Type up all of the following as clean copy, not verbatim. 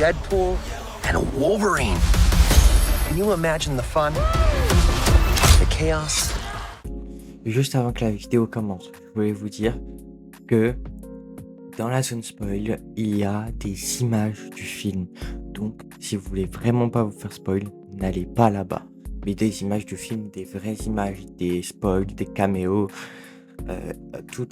Deadpool and a Wolverine. Can you imagine the fun? The chaos? Juste avant que la vidéo commence, je voulais vous dire que dans la zone spoil, il y a des images du film. Donc, si vous voulez vraiment pas vous faire spoil, n'allez pas là-bas. Mais des images du film, des vraies images, des spoils, des caméos, tout.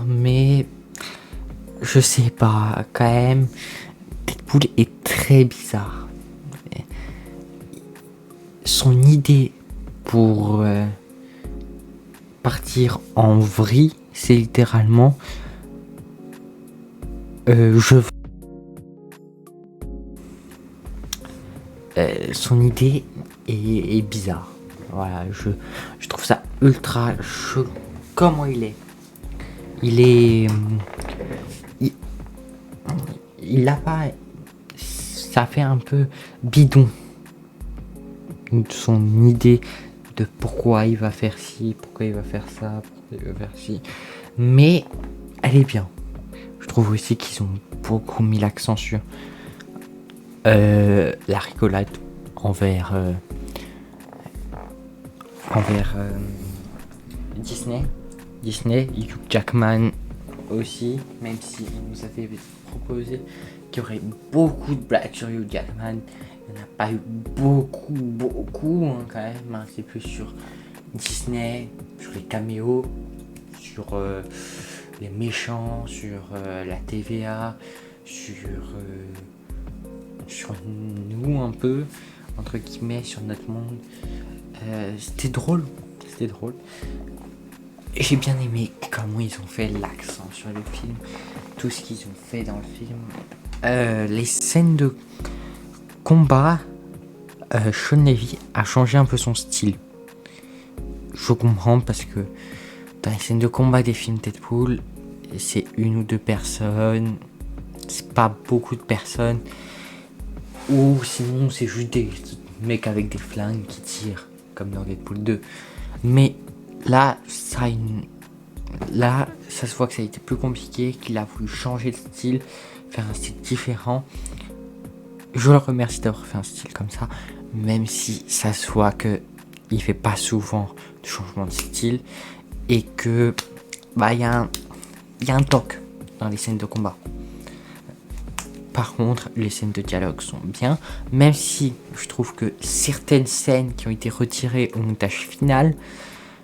Mais je sais pas, quand même, Deadpool est très bizarre. Son idée pour partir en vrille, c'est littéralement son idée est bizarre. Voilà, je trouve ça ultra chelou. Comment il est? Il a pas, ça fait un peu bidon son idée de pourquoi il va faire ci, pourquoi il va faire ça, pourquoi il va faire ci, mais elle est bien. Je trouve aussi qu'ils ont beaucoup mis l'accent sur la rigolade envers Disney, Hugh Jackman aussi, même si on nous avait proposé qu'il y aurait beaucoup de blagues sur Hugh Jackman. Il n'y en a pas eu beaucoup hein, quand même. Hein. C'est plus sur Disney, sur les caméos, sur les méchants, sur la TVA, sur nous un peu, entre guillemets, sur notre monde. C'était drôle. J'ai bien aimé comment ils ont fait l'accent sur le film, tout ce qu'ils ont fait dans le film. Les scènes de combat, Sean Levy a changé un peu son style. Je comprends parce que dans les scènes de combat des films Deadpool, c'est une ou deux personnes, c'est pas beaucoup de personnes, ou sinon c'est juste des mecs avec des flingues qui tirent, comme dans Deadpool 2. Mais là, ça se voit que ça a été plus compliqué, qu'il a voulu changer de style, faire un style différent. Je le remercie d'avoir fait un style comme ça, même si ça se voit que il fait pas souvent de changement de style et que il y a un toc dans les scènes de combat. Par contre, les scènes de dialogue sont bien, même si je trouve que certaines scènes qui ont été retirées au montage final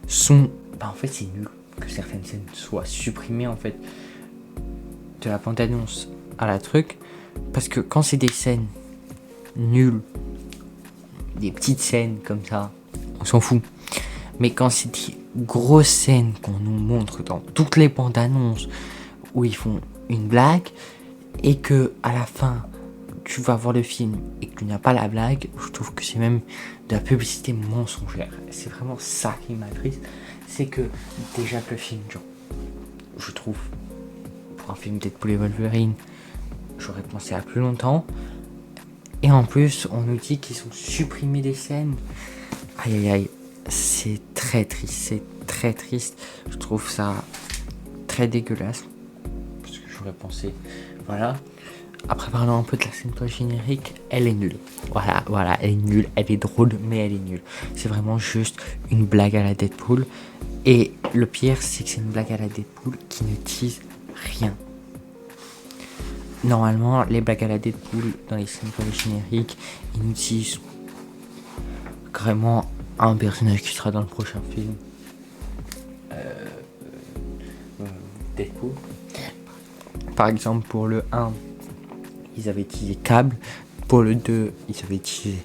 sont... en fait, c'est nul que certaines scènes soient supprimées, en fait, de la bande-annonce à la truc. Parce que quand c'est des scènes nulles, des petites scènes comme ça, on s'en fout. Mais quand c'est des grosses scènes qu'on nous montre dans toutes les bandes-annonces, où ils font une blague, et que à la fin, tu vas voir le film et que tu n'as pas la blague, je trouve que c'est même de la publicité mensongère. C'est vraiment ça qui m'attriste, c'est que déjà que le film, genre, je trouve, pour un film Deadpool et Wolverine, j'aurais pensé à plus longtemps. Et en plus, on nous dit qu'ils ont supprimé des scènes. Aïe aïe aïe. c'est très triste, je trouve ça très dégueulasse, parce que j'aurais pensé, voilà. Après, parlons un peu de la scène post-générique, elle est nulle. Voilà, elle est nulle, elle est drôle, mais elle est nulle. C'est vraiment juste une blague à la Deadpool. Et le pire, c'est que c'est une blague à la Deadpool qui ne tease rien. Normalement, les blagues à la Deadpool dans les scènes post-génériques, ils nous teasent carrément un personnage qui sera dans le prochain film. Deadpool. Par exemple, pour le 1, ils avaient teasé Cable. Pour le 2, ils avaient teasé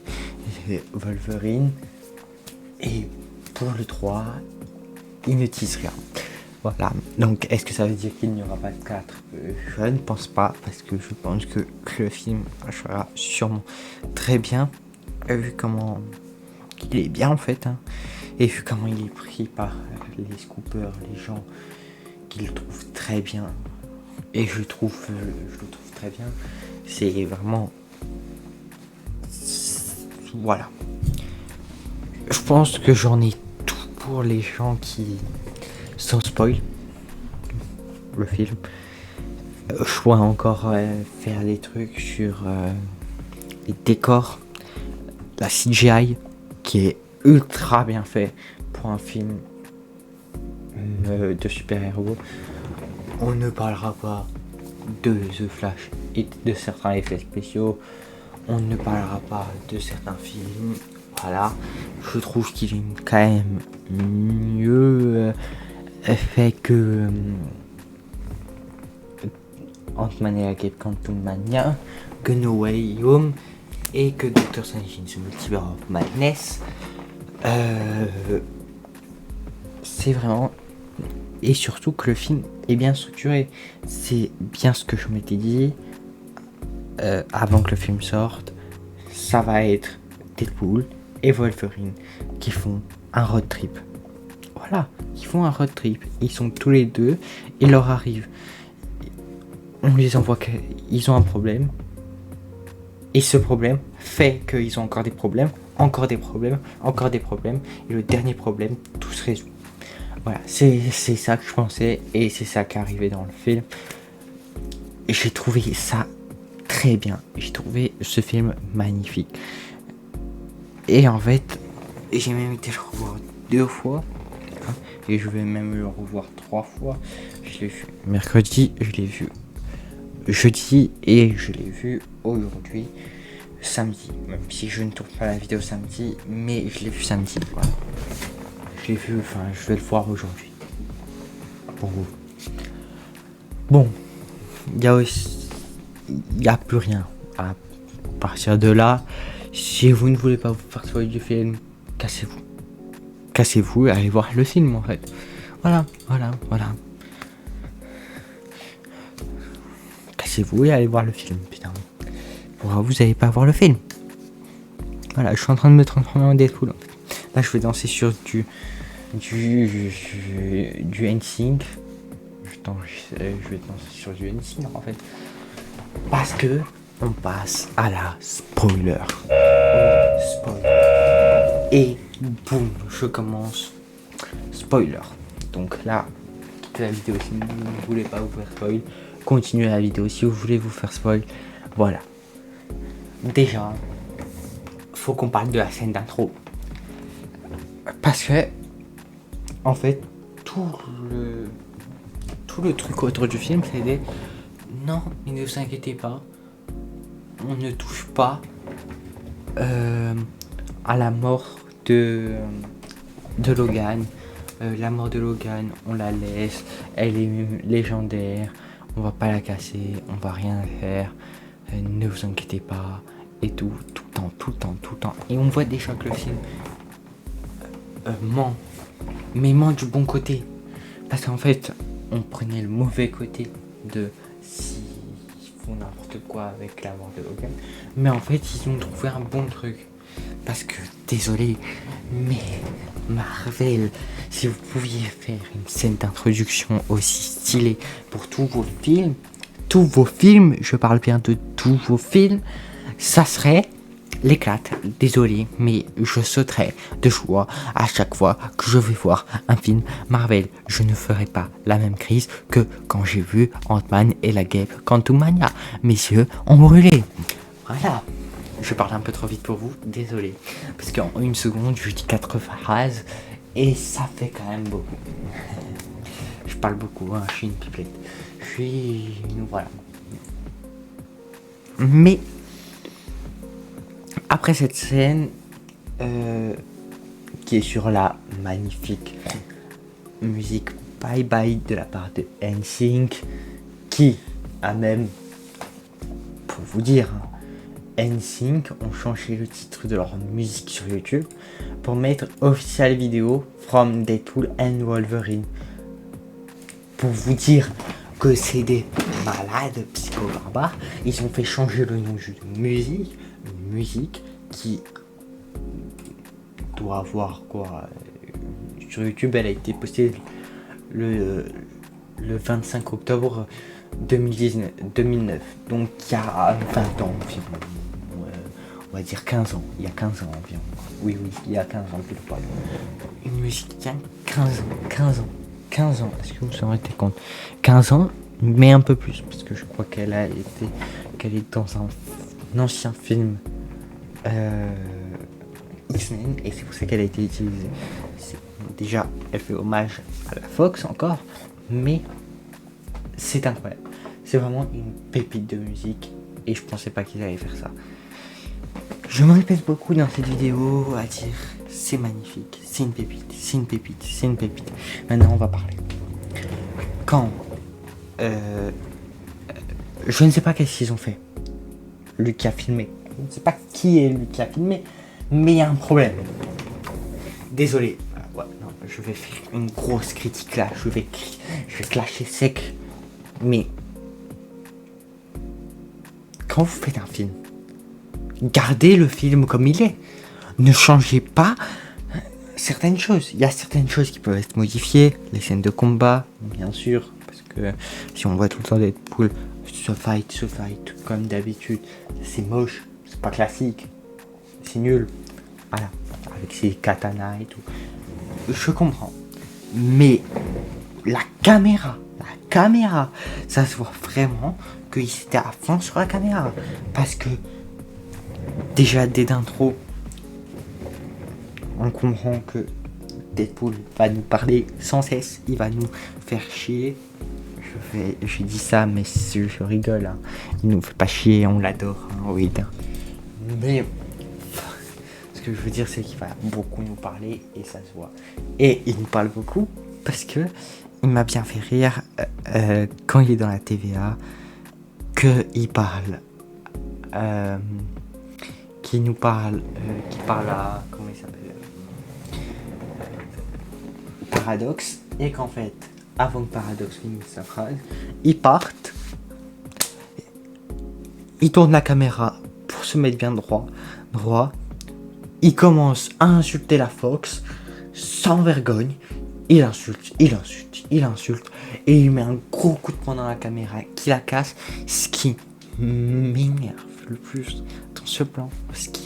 Wolverine. Et pour le 3, ils ne teasent rien. Voilà. Donc, est-ce que ça veut dire qu'il n'y aura pas de 4 ? Je ne pense pas, parce que je pense que le film sera sûrement très bien. Vu comment il est bien en fait. Et vu comment il est pris par les scoopers, les gens qui le trouvent très bien. Et je le trouve très bien. C'est vraiment... Voilà. Je pense que j'en ai tout pour les gens qui... Sans spoil. Le film. Je dois encore faire des trucs sur les décors. La CGI. Qui est ultra bien fait pour un film de super-héros. On ne parlera pas de The Flash et de certains effets spéciaux. On ne parlera pas de certains films. Voilà. Je trouve qu'il est quand même mieux fait que Ant-Man et la Cape Quantumania, que No Way Home et que Doctor Strange in the Multiverse of Madness. C'est vraiment... Et surtout que le film est bien structuré. C'est bien ce que je m'étais dit avant que le film sorte. Ça va être Deadpool et Wolverine qui font un road trip. Voilà, ils font un road trip. Ils sont tous les deux. Il leur arrive. On les envoie qu'ils ont un problème. Et ce problème fait qu'ils ont encore des problèmes. Encore des problèmes. Encore des problèmes. Et le dernier problème, tout se résout. Voilà, c'est ça que je pensais. Et c'est ça qui est arrivé dans le film. Et j'ai trouvé ça très bien. J'ai trouvé ce film magnifique. Et en fait, j'ai même été le revoir 2 fois. Et je vais même le revoir 3 fois. Je l'ai vu mercredi, je l'ai vu jeudi et je l'ai vu aujourd'hui, samedi. Même si je ne tourne pas la vidéo samedi, mais je l'ai vu samedi. Voilà. Je l'ai vu, enfin, je vais le voir aujourd'hui. Pour vous. Bon, il y a plus rien. À partir de là, si vous ne voulez pas vous faire spoiler du film, cassez-vous. Cassez-vous et allez voir le film en fait. Voilà. Cassez-vous et allez voir le film, putain. Pourquoi vous allez pas voir le film? Voilà, je suis en train de me transformer en Deadpool en fait. Là je vais danser sur du NSYNC. Je vais danser sur du NSYNC en fait. Parce que on passe à la spoiler. Et boum, je commence. Spoiler. Donc là, quittez la vidéo si vous ne voulez pas vous faire spoil. Continuez la vidéo si vous voulez vous faire spoil. Voilà. Déjà, faut qu'on parle de la scène d'intro. Parce que, en fait, tout le truc autour du film, c'est des... Non, mais ne vous inquiétez pas. On ne touche pas à la mort de Logan. La mort de Logan, on la laisse. Elle est légendaire. On va pas la casser. On va rien faire. Ne vous inquiétez pas. Et tout le temps. Et on voit déjà que le film ment. Mais ment du bon côté. Parce qu'en fait, on prenait le mauvais côté de s'ils font n'importe quoi avec la mort de Logan. Mais en fait, ils ont trouvé un bon truc. Parce que, désolé, mais Marvel, si vous pouviez faire une scène d'introduction aussi stylée pour tous vos films, je parle bien de tous vos films, ça serait l'éclate. Désolé, mais je sauterai de joie à chaque fois que je vais voir un film Marvel. Je ne ferai pas la même crise que quand j'ai vu Ant-Man et la guêpe Quantumania. Mes yeux ont brûlé. Voilà. Je parle un peu trop vite pour vous, désolé. Parce qu'en une seconde, je dis 4 phrases et ça fait quand même beaucoup. Je parle beaucoup, hein, je suis une pipelette. Voilà. Mais après cette scène, qui est sur la magnifique musique Bye Bye de la part de NSYNC, qui a même, pour vous dire, NSYNC ont changé le titre de leur musique sur YouTube pour mettre official vidéo from Deadpool and Wolverine. Pour vous dire que c'est des malades psycho-barbares, ils ont fait changer le nom de musique, une musique qui doit avoir quoi, sur YouTube. Elle a été postée le 25 octobre 2009, donc il y a 20 ans environ, on va dire 15 ans, il y a 15 ans environ, oui, il y a 15 ans plus pas. Une musique qui a 15 ans, est-ce que vous vous en rendez compte? 15 ans, mais un peu plus, parce que je crois qu'elle est dans un ancien film X-Men, et c'est pour ça qu'elle a été utilisée. Déjà, elle fait hommage à la Fox encore, mais c'est incroyable. C'est vraiment une pépite de musique, et je pensais pas qu'ils allaient faire ça. Je me répète beaucoup dans cette vidéo à dire c'est magnifique, c'est une pépite, c'est une pépite, c'est une pépite. Maintenant on va parler. Quand je ne sais pas qu'est-ce qu'ils ont fait. Luc qui a filmé. Je ne sais pas qui est Luc qui a filmé, mais il y a un problème. Désolé. Ouais, non, je vais faire une grosse critique là. Je vais clasher sec. Mais quand vous faites un film, gardez le film comme il est. Ne changez pas certaines choses. Il y a certaines choses qui peuvent être modifiées. Les scènes de combat, bien sûr. Parce que si on voit tout le temps Deadpool se fight comme d'habitude, c'est moche. C'est pas classique. C'est nul. Voilà. Avec ses katanas et tout. Je comprends. Mais la caméra, ça se voit vraiment qu'ils étaient à fond sur la caméra. Parce que déjà dès d'intro, on comprend que Deadpool va nous parler sans cesse, il va nous faire chier. Je dis ça, mais je rigole. Hein. Il nous fait pas chier, on l'adore, hein, oui. Mais ce que je veux dire, c'est qu'il va beaucoup nous parler et ça se voit. Et il nous parle beaucoup parce que il m'a bien fait rire quand il est dans la TVA, qu'il parle. Qui parle à, comment il s'appelle, Paradox, et qu'en fait avant que Paradox finisse sa phrase, ils partent, ils tournent la caméra pour se mettre bien droit, ils commencent à insulter la Fox sans vergogne, il insulte, et il met un gros coup de poing dans la caméra qui la casse, ce qui m'énerve le plus dans ce plan, ce que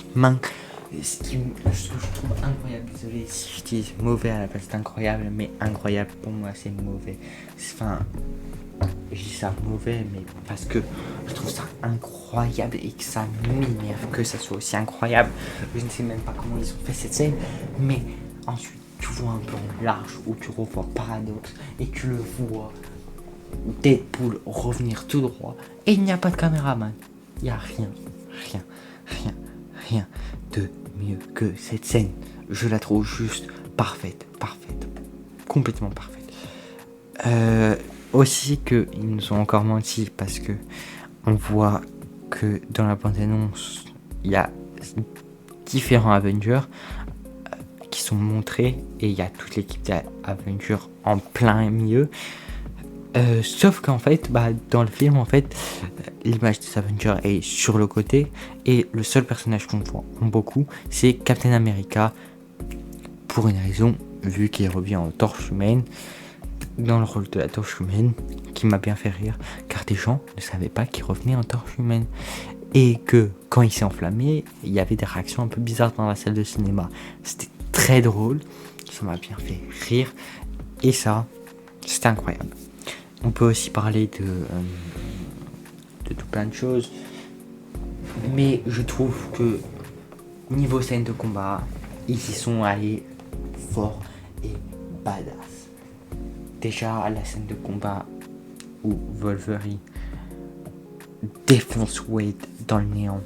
je trouve incroyable, désolé si je dis mauvais à la place d'incroyable, mais incroyable pour moi c'est mauvais. Enfin, je dis ça mauvais, mais parce que je trouve ça incroyable et que ça m'énerve que ça soit aussi incroyable. Je ne sais même pas comment ils ont fait cette scène, mais ensuite tu vois un plan large où tu revois Paradox et tu le vois Deadpool revenir tout droit et il n'y a pas de caméraman. Il n'y a rien de mieux que cette scène. Je la trouve juste parfaite, complètement parfaite. Aussi qu'ils nous ont encore menti parce que on voit que dans la bande-annonce, il y a différents Avengers qui sont montrés et il y a toute l'équipe d'Avengers en plein milieu. Sauf qu'en fait, dans le film, en fait, l'image des Avengers est sur le côté et le seul personnage qu'on voit en beaucoup, c'est Captain America, pour une raison, vu qu'il revient en torche humaine, dans le rôle de la torche humaine, qui m'a bien fait rire, car des gens ne savaient pas qu'il revenait en torche humaine. et que quand il s'est enflammé, il y avait des réactions un peu bizarres dans la salle de cinéma. C'était très drôle, ça m'a bien fait rire, et ça, c'était incroyable. On peut aussi parler de tout plein de choses, mais je trouve que niveau scène de combat, ils y sont allés fort et badass. Déjà la scène de combat où Wolverine défonce Wade dans le néant,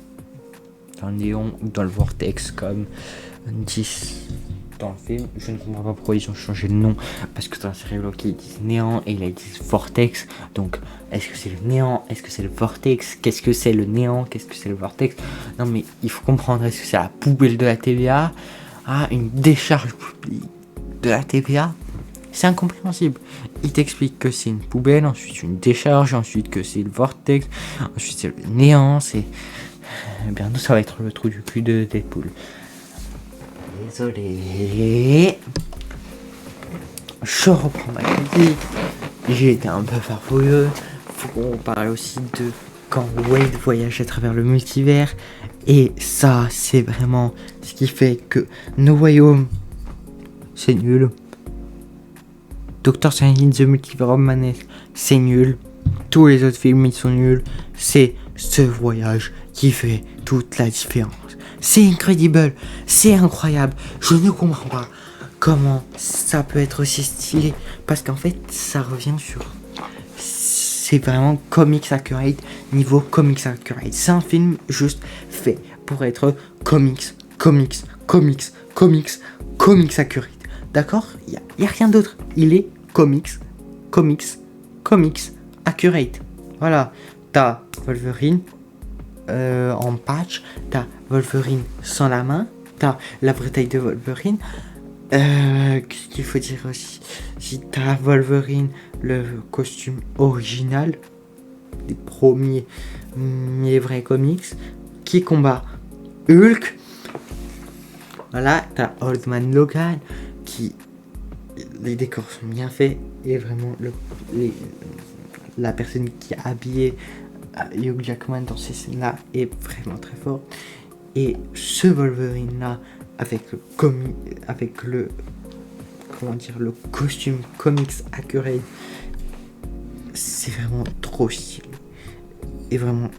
ou dans le vortex comme 10 dans le film. Je ne comprends pas pourquoi ils ont changé le nom, parce que dans la série Loki ils disent néant et là ils disent vortex. Donc est-ce que c'est le néant, est-ce que c'est le vortex, qu'est-ce que c'est le néant, qu'est-ce que c'est le vortex? Non mais il faut comprendre, est-ce que c'est la poubelle de la TVA, une décharge publique de la TVA? C'est incompréhensible. Il t'explique que c'est une poubelle, ensuite une décharge, ensuite que c'est le vortex, ensuite c'est le néant, c'est... Bientôt ça va être le trou du cul de Deadpool. Désolé. Je reprends ma critique. J'ai été un peu farfouilleux. Faut qu'on parle aussi de quand Wade voyage à travers le multivers. Et ça, c'est vraiment ce qui fait que No Way Home, c'est nul. Doctor Strange in the Multiverse of Madness, c'est nul. Tous les autres films, ils sont nuls. C'est ce voyage qui fait toute la différence. C'est incredible, c'est incroyable. Je ne comprends pas comment ça peut être aussi stylé. Parce qu'en fait, ça revient sur... C'est vraiment comics accurate, niveau comics accurate. C'est un film juste fait pour être comics accurate. D'accord? Il y a rien d'autre. Il est comics accurate. Voilà. T'as Wolverine en patch, t'as Wolverine sans la main, t'as la vraie taille de Wolverine. Qu'est-ce qu'il faut dire aussi? Si t'as Wolverine, le costume original des premiers vrais comics, qui combat Hulk. Voilà, t'as Old Man Logan, qui... Les décors sont bien faits, et vraiment la personne qui a habillé Hugh Jackman dans ces scènes-là est vraiment très fort. Et ce Wolverine-là, avec le costume comics accurate, c'est vraiment trop stylé. Et vraiment,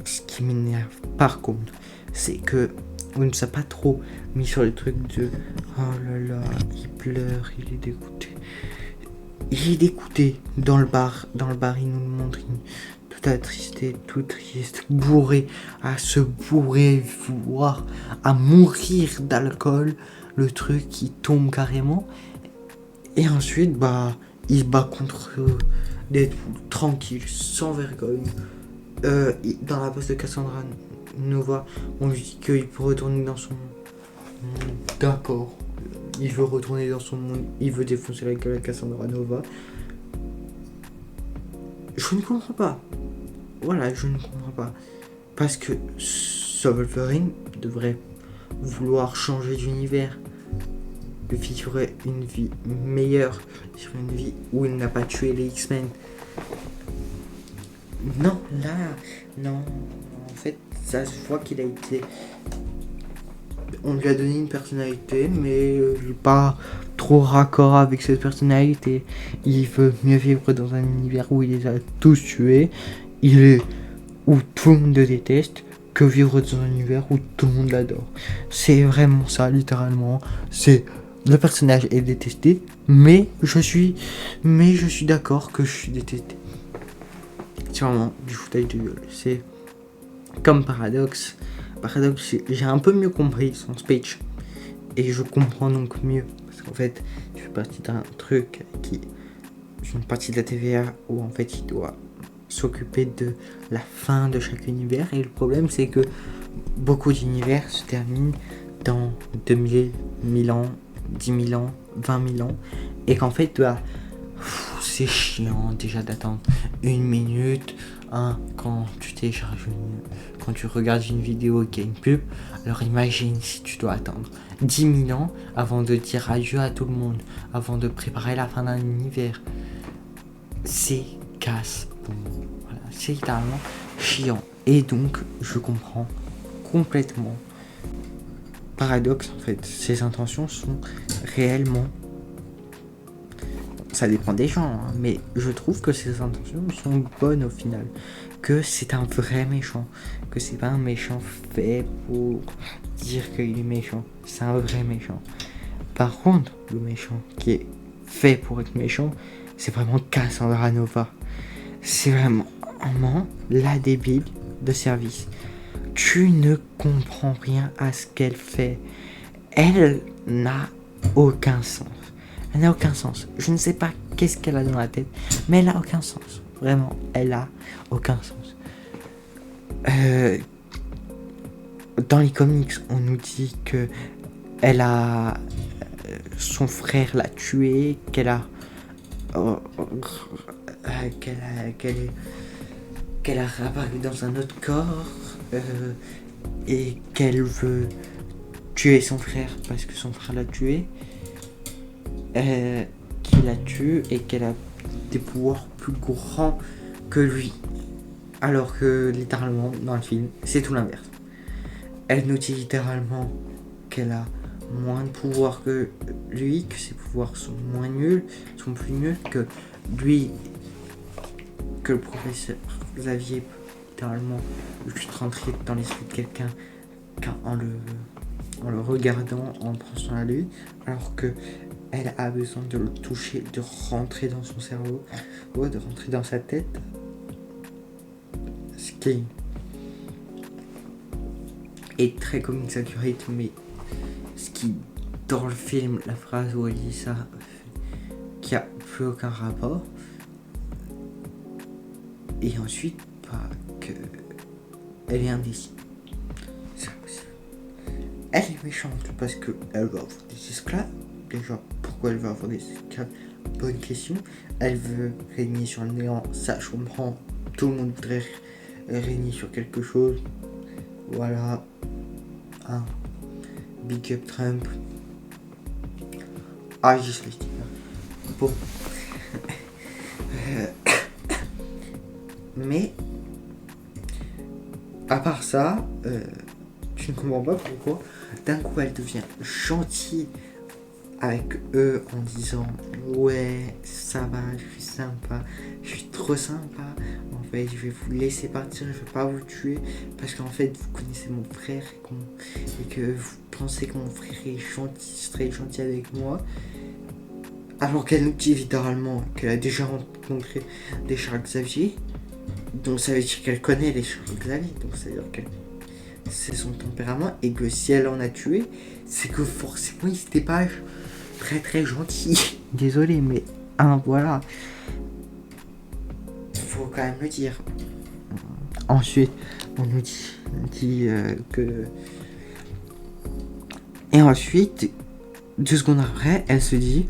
ce qui m'énerve par contre, c'est que on ne s'est pas trop mis sur le truc de oh là là, il pleure, il est dégoûté. Il est dégoûté dans le bar, il nous le montre, tout attristé, tout triste, bourré, à se bourrer, voire à mourir d'alcool, le truc qui tombe carrément. Et ensuite, il se bat contre Deadpool, tranquille, sans vergogne. Dans la base de Cassandra Nova, on lui dit qu'il peut retourner dans son monde. D'accord, il veut retourner dans son monde, il veut défoncer la gueule à Cassandra Nova. Je ne comprends pas. Voilà, je ne comprends pas. Parce que ce Wolverine devrait vouloir changer d'univers, vivre une vie meilleure, vivre une vie où il n'a pas tué les X-Men. Non, là, non. En fait, ça se voit qu'il a été... On lui a donné une personnalité, mais il n'est pas trop raccord avec cette personnalité. Il veut mieux vivre dans un univers où il les a tous tués. Où tout le monde le déteste, que vivre dans un univers où tout le monde l'adore. C'est vraiment ça, littéralement. Le personnage est détesté, mais je suis d'accord que je suis détesté. C'est vraiment du foutage de gueule. C'est comme Paradox. J'ai un peu mieux compris son speech. Et je comprends donc mieux. Parce qu'en fait, il fait partie d'un truc une partie de la TVA où en fait il doit s'occuper de la fin de chaque univers. Et le problème, c'est que beaucoup d'univers se terminent dans 2000, 1000 ans, 10 000 ans, 20 000 ans. Et qu'en fait, c'est chiant déjà d'attendre une minute quand tu télécharges quand tu regardes une vidéo qui a une pub. Alors imagine si tu dois attendre 10 000 ans avant de dire adieu à tout le monde, avant de préparer la fin d'un univers. C'est casse. Voilà, c'est littéralement chiant. Et donc, je comprends complètement. Paradoxe, en fait, ses intentions sont réellement... Ça dépend des gens, hein, mais je trouve que ses intentions sont bonnes au final. Que c'est un vrai méchant. Que c'est pas un méchant fait pour dire qu'il est méchant. C'est un vrai méchant. Par contre, le méchant qui est fait pour être méchant, c'est vraiment Cassandra Nova. C'est vraiment la débile de service. Tu ne comprends rien à ce qu'elle fait. Elle n'a aucun sens. Elle n'a aucun sens. Je ne sais pas qu'est-ce qu'elle a dans la tête, mais elle a aucun sens. Vraiment, elle a aucun sens. Dans les comics, on nous dit que elle a son frère l'a tué, qu'elle a qu'elle a réapparu dans un autre corps et qu'elle veut tuer son frère parce que son frère l'a tué, qu'il la tue et qu'elle a des pouvoirs plus grands que lui. Alors que littéralement dans le film, c'est tout l'inverse. Elle nous dit littéralement qu'elle a moins de pouvoir que lui, que ses pouvoirs sont plus nuls, que lui, que le professeur Xavier peut littéralement juste rentrer dans l'esprit de quelqu'un en le regardant, en pensant à lui, alors que elle a besoin de le toucher, de rentrer dans son cerveau, de rentrer dans sa tête. Ce qui est très comics accurate, mais ce qui, dans le film, la phrase où elle dit ça, qui a plus aucun rapport. Et ensuite, que elle est indécise. C'est impossible. Elle est méchante parce qu'elle va avoir des esclaves. Déjà, pourquoi elle va avoir des esclaves? Bonne question. Elle veut régner sur le néant, ça je comprends. Tout le monde voudrait régner sur quelque chose. Voilà. Big up Trump. Just like bon. Mais à part ça, je ne comprends pas pourquoi d'un coup elle devient gentille avec eux en disant ouais ça va, je suis sympa, je suis trop sympa, en fait je vais vous laisser partir, je vais pas vous tuer parce qu'en fait vous connaissez mon frère et que vous pensez que mon frère est gentil, très gentil avec moi, alors qu'elle nous dit littéralement qu'elle a déjà rencontré des Charles Xavier, donc ça veut dire qu'elle connaît les Charles Xavier, donc ça veut dire que c'est son tempérament et que si elle en a tué, c'est que forcément il n'était pas très très gentil. Désolé, mais voilà. Faut quand même le dire. Ensuite, on nous dit que... Et ensuite, 2 secondes après, elle se dit...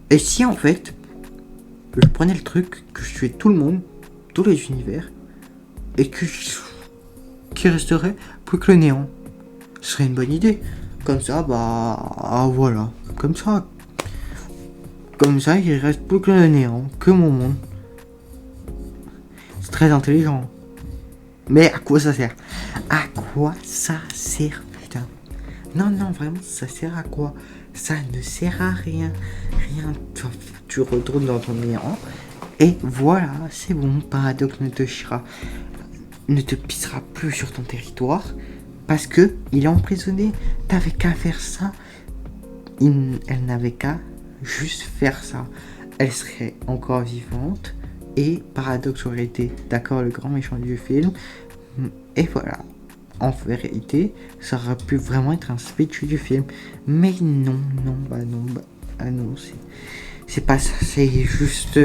Et si en fait, je prenais le truc, que je tuais tout le monde, tous les univers, et qu'il resterait plus que le néant. Ce serait une bonne idée. Comme ça, voilà. Comme ça, il reste plus que le néant, que mon monde. C'est très intelligent. Mais à quoi ça sert? À quoi ça sert, putain? Non, vraiment, ça sert à quoi? Ça ne sert à rien. Rien. Tu retournes dans ton néant. Et voilà, c'est bon. Paradoxe ne te pissera plus sur ton territoire. Parce que il est emprisonné. T'avais qu'à faire ça. Elle n'avait qu'à juste faire ça. Elle serait encore vivante. Et Paradoxe aurait été, d'accord, le grand méchant du film. Et voilà. En vérité, ça aurait pu vraiment être un speech du film. Mais non, c'est pas ça. C'est juste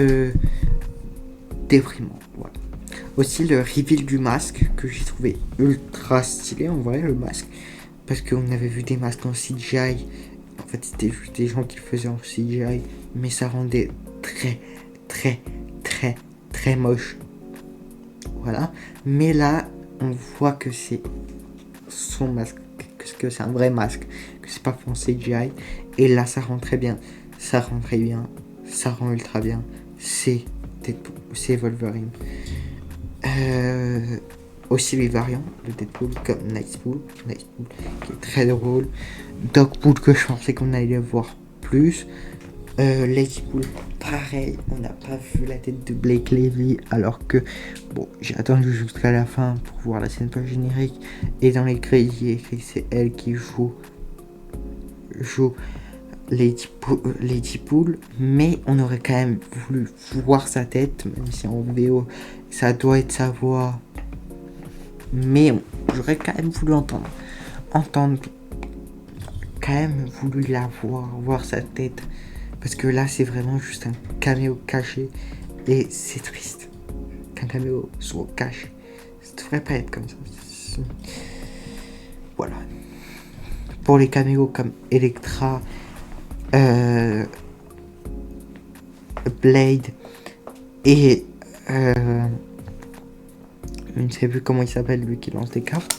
déprimant. Voilà. Aussi le reveal du masque que j'ai trouvé ultra stylé en vrai, le masque, parce qu'on avait vu des masques en CGI, en fait c'était juste des gens qui le faisaient en CGI, mais ça rendait très moche, voilà. Mais là on voit que c'est son masque, que c'est un vrai masque, que c'est pas fait en CGI, et là ça rend très bien, ça rend ultra bien, c'est Wolverine. Aussi les variants de Deadpool comme Nicepool qui est très drôle, Dogpool que je pensais qu'on allait voir plus, Ladypool pareil, on n'a pas vu la tête de Blake Lively alors que bon, j'ai attendu jusqu'à la fin pour voir la scène post-générique et dans les crédits il est écrit que c'est elle qui joue Ladypool, mais on aurait quand même voulu voir sa tête, même si en VO ça doit être sa voix, mais j'aurais quand même voulu entendre quand même voulu la voir sa tête, parce que là c'est vraiment juste un caméo caché et c'est triste qu'un caméo soit caché, ça devrait pas être comme ça. Voilà, pour les caméos comme Elektra, Blade et je ne sais plus comment il s'appelle lui qui lance des cartes,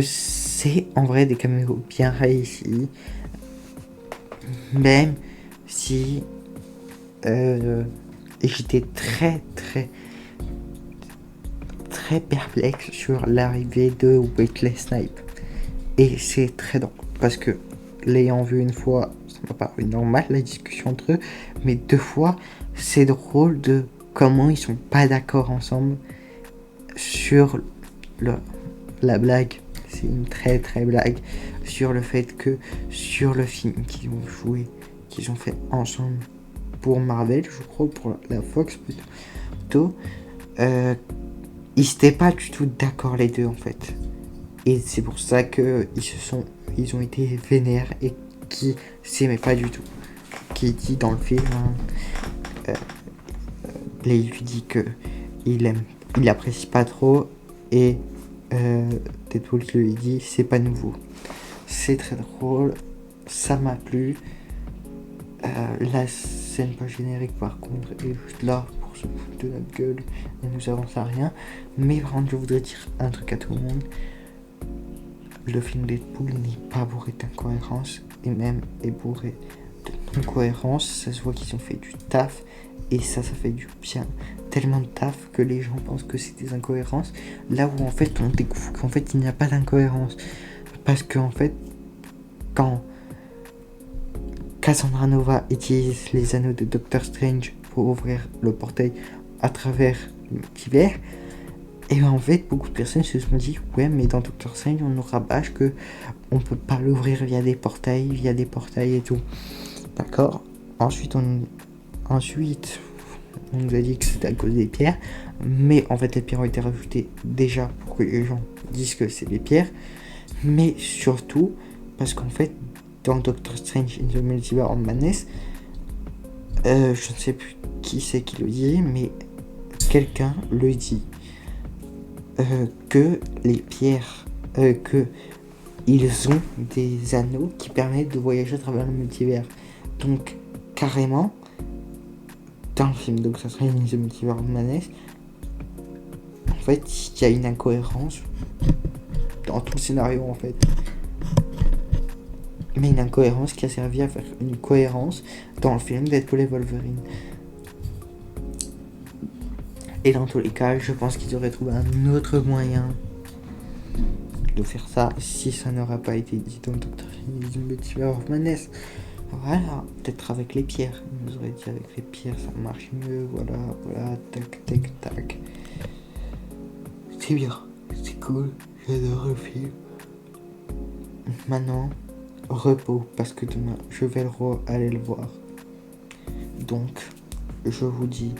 c'est en vrai des caméos bien réussis, même si j'étais très perplexe sur l'arrivée de Wesley Snipes, et c'est très drôle parce que l'ayant vu une fois ça m'a paru normal la discussion entre eux, mais 2 fois c'est drôle de comment ils sont pas d'accord ensemble sur la blague. C'est une très blague sur le fait que sur le film qu'ils ont fait ensemble pour Marvel, je crois, pour la Fox plutôt, ils étaient pas du tout d'accord les deux en fait, et c'est pour ça que ils ont été vénères et qui s'aimaient pas du tout. Qui dit dans le film, Blade lui dit que il apprécie pas trop, et Deadpool qui lui dit c'est pas nouveau. C'est très drôle, ça m'a plu. La scène pas générique par contre est juste là pour se foutre de notre gueule et nous avance à rien. Mais par contre je voudrais dire un truc à tout le monde: le film Deadpool n'est pas bourré d'incohérences, et même est bourré de non-cohérence. Ça se voit qu'ils ont fait du taf, et ça fait du bien. Tellement de taf que les gens pensent que c'est des incohérences, là où en fait on découvre qu'en fait il n'y a pas d'incohérence. Parce qu'en fait, quand Cassandra Nova utilise les anneaux de Doctor Strange pour ouvrir le portail à travers le multivers, et ben en fait beaucoup de personnes se sont dit ouais, mais dans Doctor Strange on nous rabâche que on peut pas l'ouvrir via des portails et tout. D'accord. Ensuite on nous a dit que c'était à cause des pierres, mais en fait les pierres ont été rajoutées déjà pour que les gens disent que c'est des pierres, mais surtout parce qu'en fait dans Doctor Strange in the Multiverse of Madness, je ne sais plus qui c'est qui le dit, mais quelqu'un le dit, que les pierres, que ils ont des anneaux qui permettent de voyager à travers le multivers. Donc carrément dans le film Doctor Strange in the Multiverse of Madness, en fait il y a une incohérence dans tout le scénario en fait, mais une incohérence qui a servi à faire une cohérence dans le film Deadpool et Wolverine. Et dans tous les cas, je pense qu'ils auraient trouvé un autre moyen de faire ça si ça n'aurait pas été dit dans Doctor Strange in the Multiverse of Madness. Voilà, peut-être avec les pierres. Ils nous auraient dit avec les pierres ça marche mieux, voilà, tac. C'est bien, c'est cool, j'adore le film. Maintenant, repos, parce que demain je vais aller le voir. Donc, je vous dis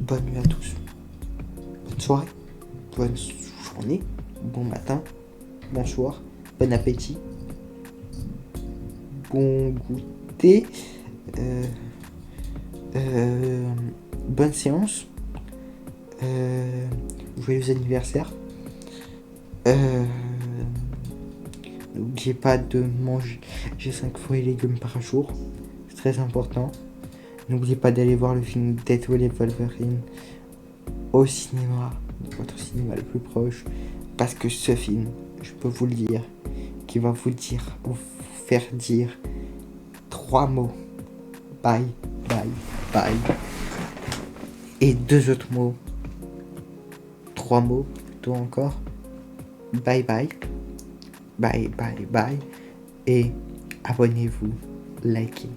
bonne nuit à tous. Bonne soirée, bonne journée, bon matin, bonsoir, bon appétit, bon goûter, bonne séance, joyeux anniversaire. N'oubliez pas de manger 5 fruits et légumes par jour, c'est très important. N'oubliez pas d'aller voir le film Deadpool et Wolverine au cinéma, votre cinéma le plus proche, parce que ce film, je peux vous le dire, qui va vous faire dire 3 mots: bye, bye, bye, et 2 autres mots: 3 mots plutôt encore. Bye bye. Bye bye bye. Et abonnez-vous, likez,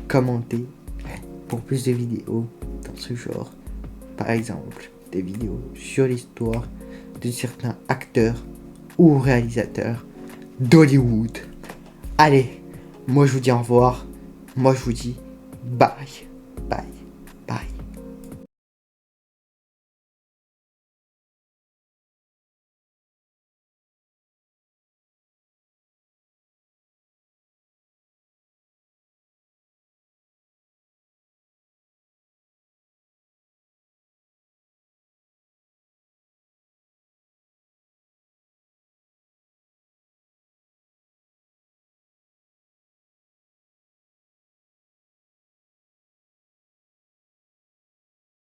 commentez pour plus de vidéos dans ce genre. Par exemple, des vidéos sur l'histoire de certains acteurs ou réalisateurs d'Hollywood. Allez, moi je vous dis au revoir. Moi je vous dis bye bye.